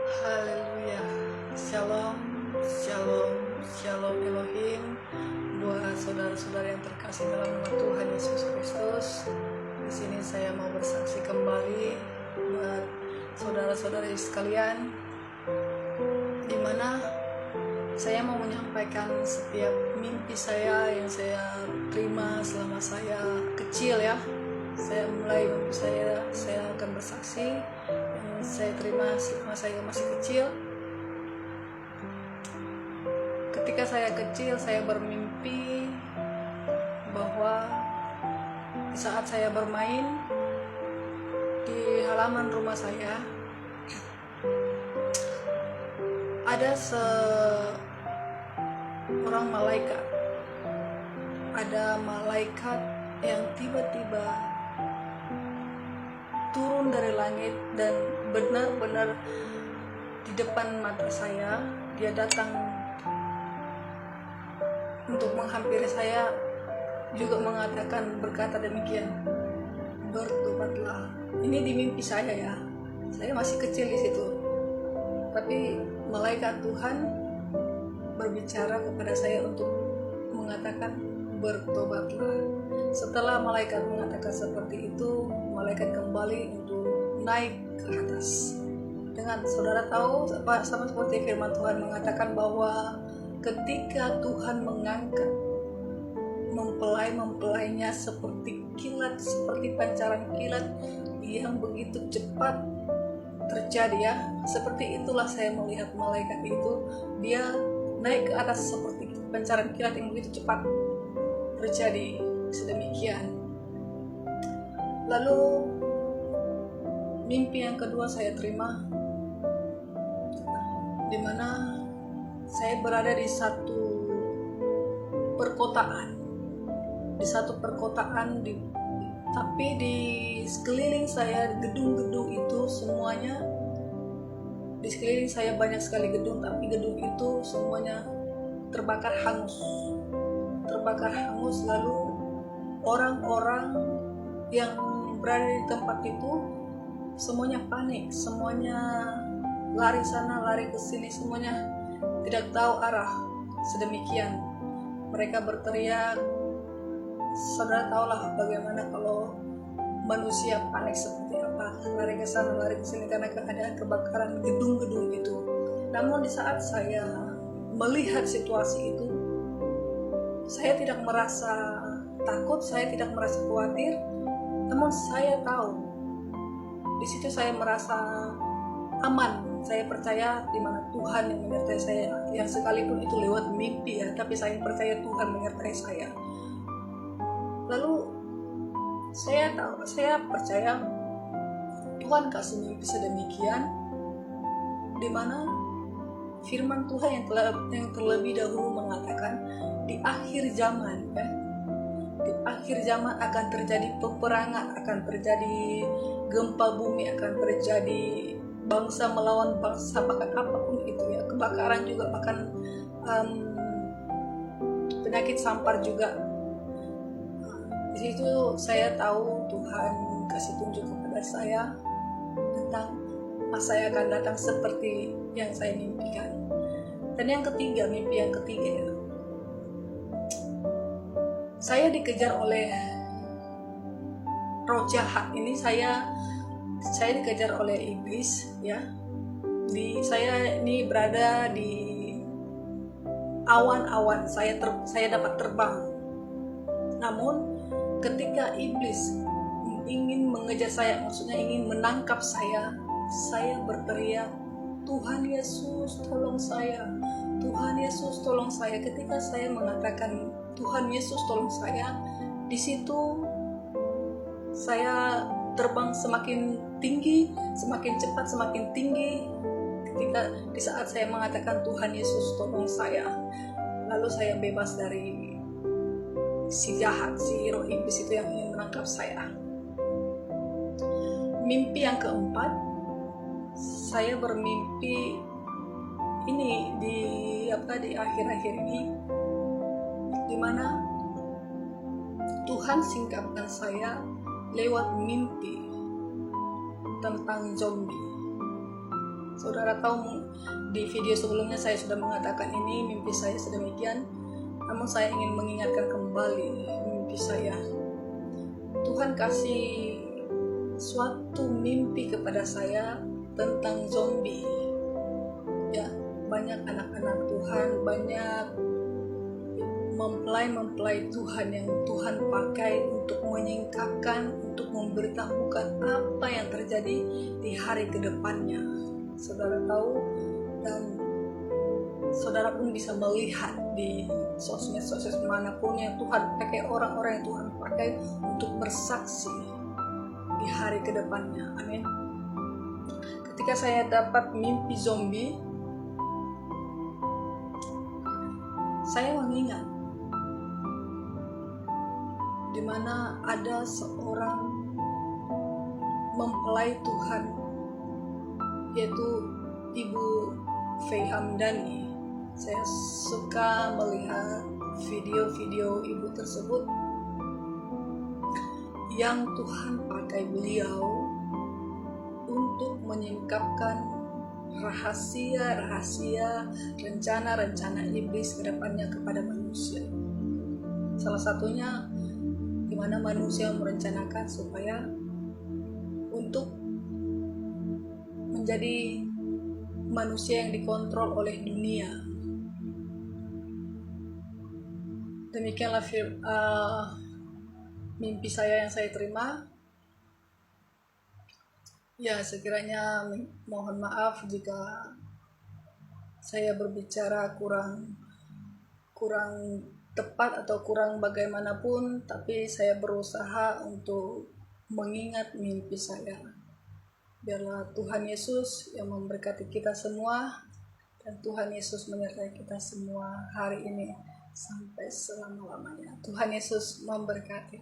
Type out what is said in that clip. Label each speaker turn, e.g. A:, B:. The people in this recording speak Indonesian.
A: Haleluya. Shalom, shalom, shalom Elohim. Buat saudara-saudara yang terkasih dalam nama Tuhan Yesus Kristus. Di sini saya mau bersaksi kembali buat saudara-saudara sekalian, di mana saya mau menyampaikan setiap mimpi saya yang saya terima selama saya kecil ya. Saya mulai mimpi saya akan bersaksi yang saya terima selama saya masih kecil. Ketika saya kecil, saya bermimpi bahwa di saat saya bermain di halaman rumah saya, ada seorang malaikat. Ada malaikat yang tiba-tiba turun dari langit dan benar-benar di depan mata saya. Dia datang untuk menghampiri saya, juga berkata demikian, bertobatlah. Ini di mimpi saya ya, saya masih kecil di situ, tapi malaikat Tuhan berbicara kepada saya untuk mengatakan bertobatlah. Setelah malaikat mengatakan seperti itu, malaikat kembali untuk naik ke atas. Dengan saudara tahu, sama seperti firman Tuhan mengatakan bahwa ketika Tuhan mengangkat mempelainya seperti kilat, seperti pancaran kilat yang begitu cepat terjadi ya. Seperti itulah saya melihat malaikat itu, dia naik ke atas seperti pancaran kilat yang begitu cepat terjadi sedemikian. Lalu mimpi yang kedua saya terima, di mana saya berada di satu perkotaan, tapi di sekeliling saya gedung-gedung itu semuanya, di sekeliling saya banyak sekali gedung, tapi gedung itu semuanya terbakar hangus. Lalu orang-orang yang berada di tempat itu semuanya panik, semuanya lari sana lari ke sini, semuanya tidak tahu arah sedemikian. Mereka berteriak. Saudara tahulah bagaimana kalau manusia panik seperti apa, lari ke sana lari ke sini karena keadaan kebakaran gedung-gedung itu. Namun di saat saya melihat situasi itu, saya tidak merasa takut, saya tidak merasa khawatir, namun saya tahu di situ saya merasa aman. Saya percaya di mana Tuhan yang menyertai saya, yang sekalipun itu lewat mimpi ya, tapi saya percaya Tuhan menyertai saya. Lalu saya percaya Tuhan kasih mimpi sedemikian, di mana firman Tuhan yang terlebih dahulu mengatakan di akhir zaman ya, di akhir zaman akan terjadi peperangan, akan terjadi gempa bumi, akan terjadi bangsa melawan bangsa, bahkan apapun itu ya, kebakaran juga, bahkan penyakit sampar juga. Di situ saya tahu Tuhan kasih tunjuk kepada saya tentang masa yang akan datang seperti yang saya mimpikan. Dan yang ketiga, mimpi yang ketiga ya, saya dikejar oleh roh jahat. Ini saya dikejar oleh iblis ya. Saya ini berada di awan-awan, saya dapat terbang. Namun ketika iblis ingin mengejar saya, maksudnya ingin menangkap saya berteriak, Tuhan Yesus tolong saya, Tuhan Yesus tolong saya. Ketika saya mengatakan Tuhan Yesus tolong saya, di situ saya terbang semakin tinggi, semakin cepat, semakin tinggi. Ketika di saat saya mengatakan Tuhan Yesus tolong saya, lalu saya bebas dari si jahat, si roh iblis itu yang ingin menangkap saya. Mimpi yang keempat, saya bermimpi ini di akhir-akhir ini, di mana Tuhan singkapkan saya lewat mimpi tentang zombie. Saudara tahu di video sebelumnya saya sudah mengatakan ini mimpi saya sedemikian, namun saya ingin mengingatkan kembali mimpi saya. Tuhan kasih suatu mimpi kepada saya tentang zombie. Ya, banyak anak-anak Tuhan, banyak mempelai Tuhan yang Tuhan pakai untuk menyingkapkan, untuk memberitahukan apa yang terjadi di hari kedepannya. Saudara tahu, dan saudara pun bisa melihat di sosmed manapun yang Tuhan pakai, orang-orang yang Tuhan pakai untuk bersaksi di hari kedepannya. Amin. Ketika saya dapat mimpi zombie, saya mengingat di mana ada seorang mempelai Tuhan, yaitu Ibu Faye Hamdani. Saya suka melihat video-video ibu tersebut yang Tuhan pakai beliau untuk menyingkapkan rahasia-rahasia, rencana-rencana iblis ke depannya kepada manusia. Salah satunya di mana manusia merencanakan supaya untuk menjadi manusia yang dikontrol oleh dunia. Demikianlah mimpi saya yang saya terima. Ya, sekiranya mohon maaf jika saya berbicara kurang tepat atau kurang bagaimanapun, tapi saya berusaha untuk mengingat mimpi saya. Biarlah Tuhan Yesus yang memberkati kita semua, dan Tuhan Yesus menyertai kita semua hari ini sampai selama-lamanya. Tuhan Yesus memberkati.